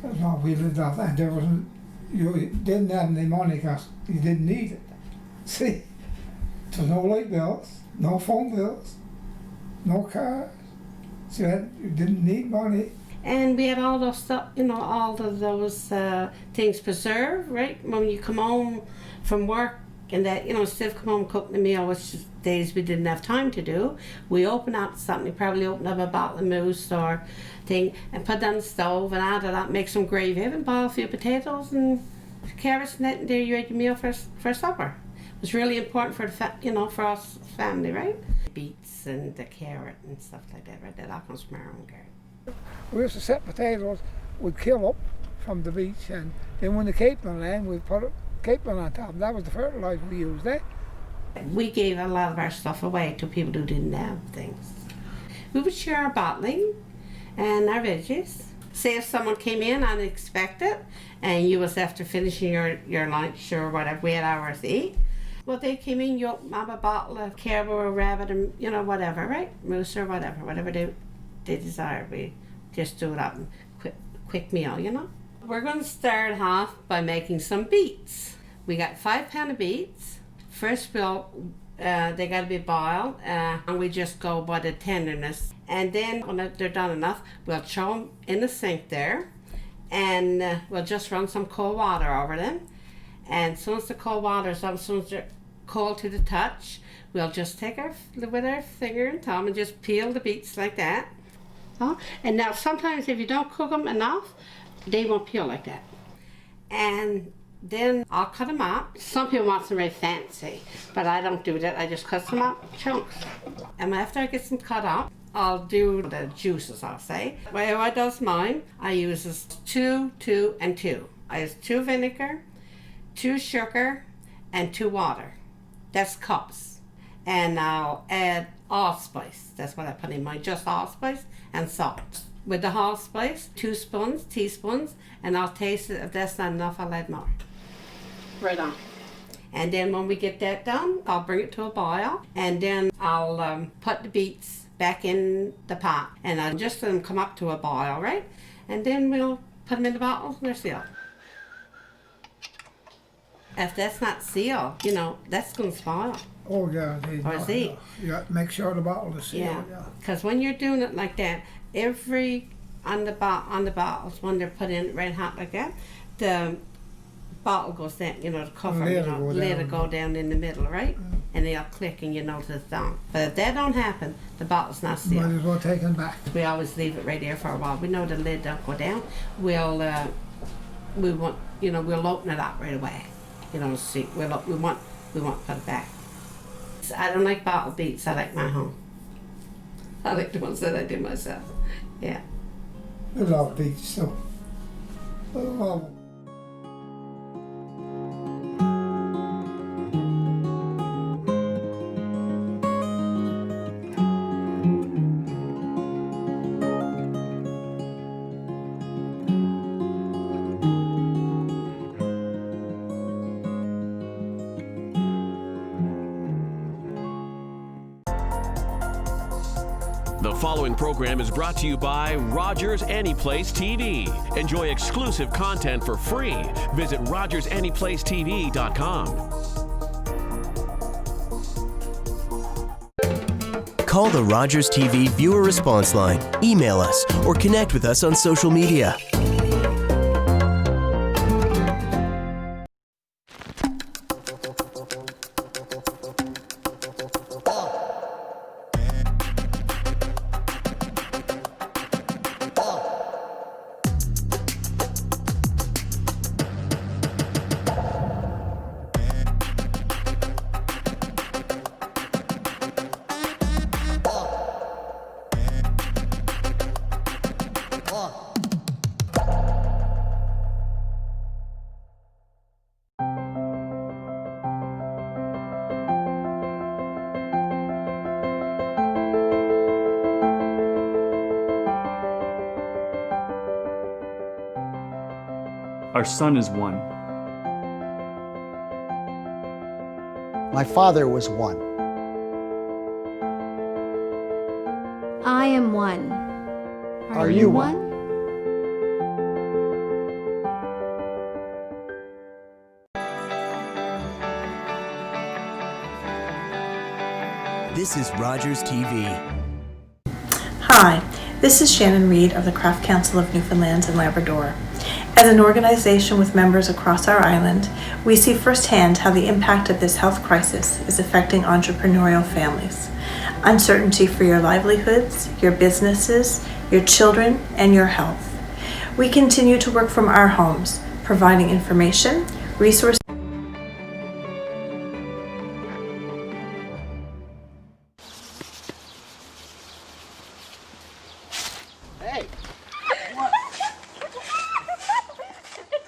That's all we lived off, and you didn't have any money because you didn't need it. See, there was no light bills, no phone bills, no cars. So you didn't need money. And we had all those stuff, all of those things preserved, right? When you come home from work and that, instead of come home and cooking a meal, which days we didn't have time to do, we open up something, probably open up a bottle of mousse or thing and put it on the stove, and out of that make some gravy and boil a few potatoes and carrots, and that, and there you ate your meal for supper. It was really important for the for us family, right? Beets and the carrot and stuff like that, right? That all comes from our own garden. We used to set potatoes, we'd kill up from the beach, and then when the capelin land, we'd put capelin on top. That was the fertilizer we used, eh? We gave a lot of our stuff away to people who didn't have things. We would share our bottling and our veggies. Say if someone came in unexpected and you was after finishing your lunch or whatever, we had hours to eat. Well, they came in, you open up a bottle of caribou or rabbit and, whatever, right? Moose or whatever they desired. We just do it up and quick meal, We're going to start off by making some beets. We got 5 pounds of beets. First they got to be boiled, and we just go by the tenderness. And then when they're done enough, we'll throw them in the sink there, and we'll just run some cold water over them. And as soon as the cold water is up, as soon as they're cold to the touch, we'll just take with our finger and thumb and just peel the beets like that. Oh, and now sometimes if you don't cook them enough, they won't peel like that. And then I'll cut them up. Some people want them very fancy, but I don't do that. I just cut them up chunks. And after I get them cut up, I'll do the juices, I'll say. The way I does mine, I use 2, 2, and 2. I use 2 vinegar, 2 sugar, and 2 water. That's cups. And I'll add allspice. That's what I put in mine, just allspice and salt. With the allspice, 2 teaspoons, and I'll taste it. If that's not enough, I'll add more. Right on. And then when we get that done, I'll bring it to a boil, and then I'll put the beets back in the pot, and I'll just let them come up to a boil, right? And then we'll put them in the bottle. They're sealed. If that's not sealed, that's going to spoil. Oh, yeah. You got to make sure the bottle is sealed. Yeah, because when you're doing it like that, on the bottles, when they're put in red hot like that, the bottle goes down, the cover, lid will go down in the middle, right? And they'll click and it's down. But if that don't happen, the bottle's not sealed. Might as well take them back. We always leave it right there for a while. We know the lid don't go down. We'll open it up right away. See, we want to put it back. So I don't like bottle beets. I like my home. I like the ones that I do myself. Yeah. I love beets, so. I love them. The following program is brought to you by Rogers Anyplace TV. Enjoy exclusive content for free. Visit RogersAnyplaceTV.com. Call the Rogers TV viewer response line, email us, or connect with us on social media. Our son is one. My father was one. I am one. Are you one? This is Rogers TV. Hi, this is Shannon Reed of the Craft Council of Newfoundland and Labrador. As an organization with members across our island, we see firsthand how the impact of this health crisis is affecting entrepreneurial families. Uncertainty for your livelihoods, your businesses, your children, and your health. We continue to work from our homes, providing information, resources. Hey,